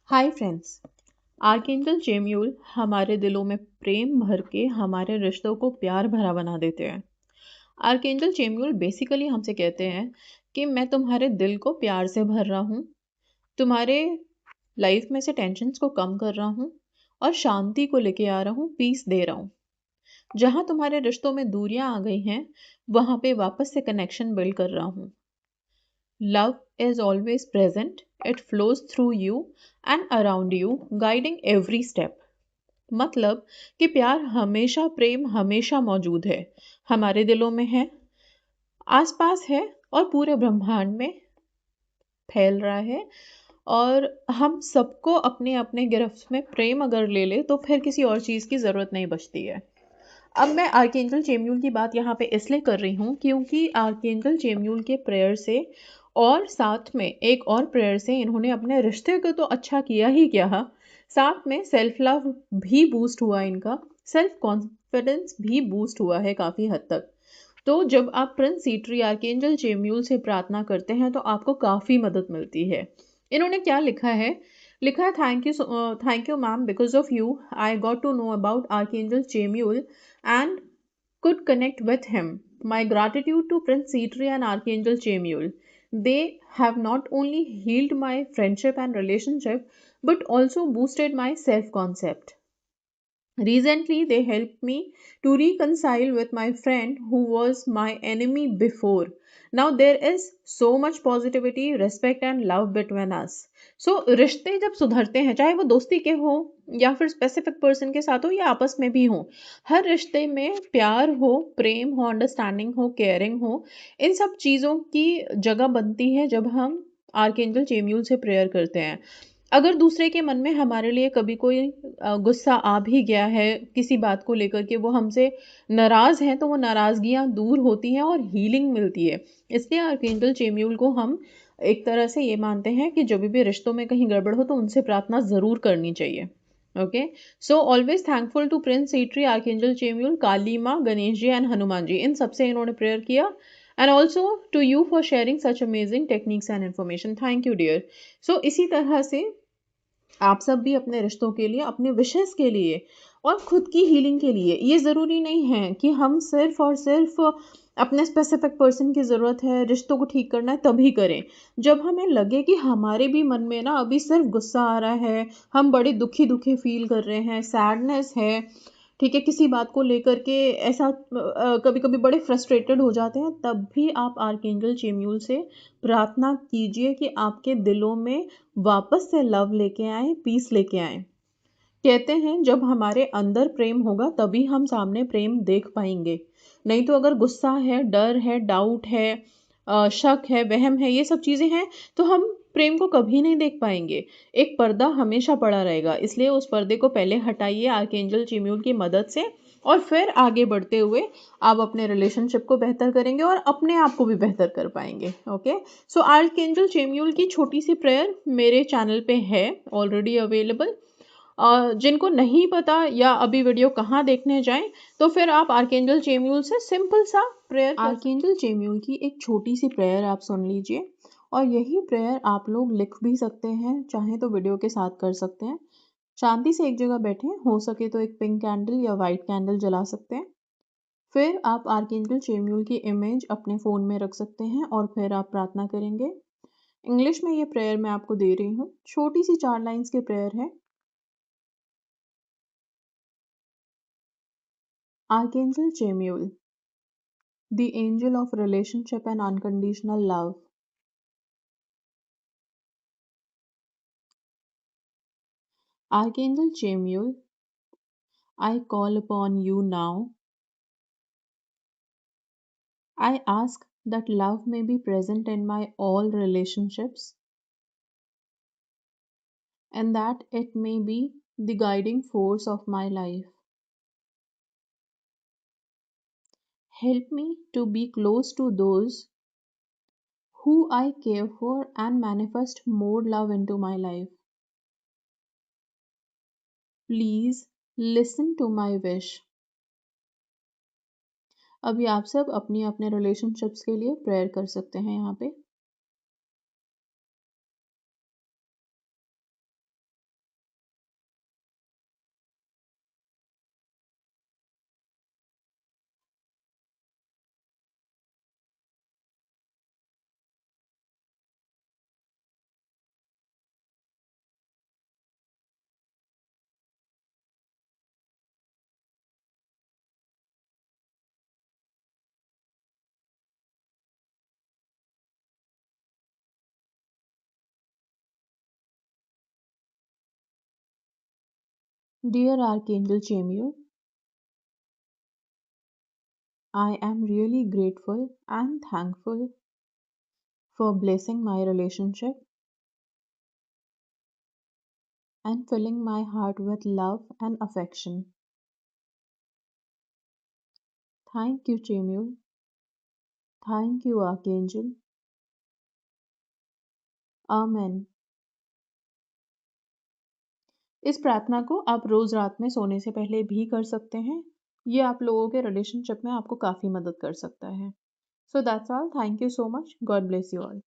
Hi friends. Archangel gemmule हमारे दिलों में प्रेम भर के हमारे रिश्तों को प्यार भरा बना देते हैं। आर्कएंजल जेम्यूल बेसिकली हमसे कहते हैं कि मैं तुम्हारे दिल को प्यार से भर रहा हूँ, तुम्हारे लाइफ में से टेंशन्स को कम कर रहा हूँ और शांति को लेके आ रहा हूँ, पीस दे रहा हूँ। जहाँ तुम्हारे रिश्तों में दूरियां आ गई हैं, वहाँ पे वापस से कनेक्शन बिल्ड कर रहा हूँ। Love is always present. It flows through you and around you, guiding every step. मतलब कि प्यार हमेशा, प्रेम हमेशा मौजूद है, हमारे दिलों में है, आसपास है और पूरे ब्रह्मांड में फैल रहा है। और हम सबको अपने अपने गिरफ्त में प्रेम अगर ले ले तो फिर किसी और चीज़ की ज़रूरत नहीं बचती है। अब मैं आर्कएंजल जेम्यूल की बात यहाँ पे इसलिए कर रही हूँ क्योंकि आर्कएंजल जेम्यूल के प्रेयर से और साथ में एक और प्रेयर से इन्होंने अपने रिश्ते को तो अच्छा किया ही किया, साथ में सेल्फ लव भी बूस्ट हुआ, इनका सेल्फ कॉन्फिडेंस भी बूस्ट हुआ है काफ़ी हद तक। तो जब आप प्रिंस सीट्री आर्कएंजल जेम्यूल से प्रार्थना करते हैं तो आपको काफ़ी मदद मिलती है। इन्होंने क्या लिखा है? लिखा है, thank you ma'am, because of you I got to know about archangel Jemuel and could connect with him. My gratitude to Prince Cetri and Archangel Chamuel. They have not only healed my friendship and relationship, but also boosted my self-concept. Recently, they helped me to reconcile with my friend who was my enemy before. Now there is so much positivity, respect and love between us. So रिश्ते जब सुधरते हैं, चाहे वो दोस्ती के हो या फिर स्पेसिफिक पर्सन के साथ हो या आपस में भी हो, हर रिश्ते में प्यार हो, प्रेम हो, अंडरस्टैंडिंग हो, केयरिंग हो, इन सब चीज़ों की जगह बनती है जब हम आर्कएंजल जेम्यूल से प्रेयर करते हैं। अगर दूसरे के मन में हमारे लिए कभी कोई गुस्सा आ भी गया है किसी बात को लेकर के, वो हमसे नाराज़ हैं, तो वो नाराज़गियाँ दूर होती हैं और हीलिंग मिलती है। इसलिए आर्कएंजल चेम्यूल को हम एक तरह से ये मानते हैं कि जब भी रिश्तों में कहीं गड़बड़ हो तो उनसे प्रार्थना ज़रूर करनी चाहिए। Okay, so always thankful to prince सीट्री, archangel Chamuel, Kali Maa, Ganesh ji and Hanuman ji, इन सबसे इन्होंने प्रेयर किया। And also to you for sharing such amazing techniques and information. Thank you dear. So इसी तरह से आप सब भी अपने रिश्तों के लिए, अपने विशेस के लिए और खुद की हीलिंग के लिए, ये ज़रूरी नहीं है कि हम सिर्फ और सिर्फ अपने स्पेसिफिक पर्सन की ज़रूरत है, रिश्तों को ठीक करना है तभी करें। जब हमें लगे कि हमारे भी मन में ना अभी सिर्फ गुस्सा आ रहा है, हम बड़े दुखी दुखी फील कर रहे हैं, सैडनेस है, ठीक है, किसी बात को लेकर के ऐसा कभी कभी बड़े फ्रस्ट्रेटेड हो जाते हैं, तब भी आप आर्कएंजल चेम्यूल से प्रार्थना कीजिए कि आपके दिलों में वापस से लव लेके आए, पीस लेके आए। कहते हैं जब हमारे अंदर प्रेम होगा तभी हम सामने प्रेम देख पाएंगे, नहीं तो अगर गुस्सा है, डर है, डाउट है, शक है, वहम है, ये सब चीज़ें हैं, तो हम प्रेम को कभी नहीं देख पाएंगे। एक पर्दा हमेशा पड़ा रहेगा, इसलिए उस पर्दे को पहले हटाइए आर्कएंजल चिम्यूल की मदद से, और फिर आगे बढ़ते हुए आप अपने रिलेशनशिप को बेहतर करेंगे और अपने आप को भी बेहतर कर पाएंगे। ओके, सो आर्कएंजल चिम्यूल की छोटी सी प्रेयर मेरे चैनल पे है ऑलरेडी अवेलेबल। जिनको नहीं पता या अभी वीडियो कहाँ देखने जाएं, तो फिर आप आर्कएंजल चेम्यूल से सिंपल सा प्रेयर, आर्कएंजल चेम्यूल की एक छोटी सी प्रेयर आप सुन लीजिए। और यही प्रेयर आप लोग लिख भी सकते हैं, चाहे तो वीडियो के साथ कर सकते हैं। शांति से एक जगह बैठे, हो सके तो एक पिंक कैंडल या वाइट कैंडल जला सकते हैं। फिर आप आर्कएंजल चेम्यूल की इमेज अपने फ़ोन में रख सकते हैं और फिर आप प्रार्थना करेंगे। इंग्लिश में ये प्रेयर मैं आपको दे रही हूँ, छोटी सी 4 लाइन्स की प्रेयर है। Archangel Chamuel, the angel of relationship and unconditional love. Archangel Chamuel, I call upon you now. I ask that love may be present in my all relationships and that it may be the guiding force of my life. Help me to be close to those who I care for and manifest more love into my life. Please listen to my wish. अभी आप सब अपने अपने relationships के लिए prayer कर सकते हैं यहाँ पे। Dear Archangel Chamuel, I am really grateful and thankful for blessing my relationship and filling my heart with love and affection. Thank you, Chamuel. Thank you, Archangel. Amen. इस प्रार्थना को आप रोज रात में सोने से पहले भी कर सकते हैं। ये आप लोगों के रिलेशनशिप में आपको काफ़ी मदद कर सकता है। So that's all. Thank you so much. God bless you all.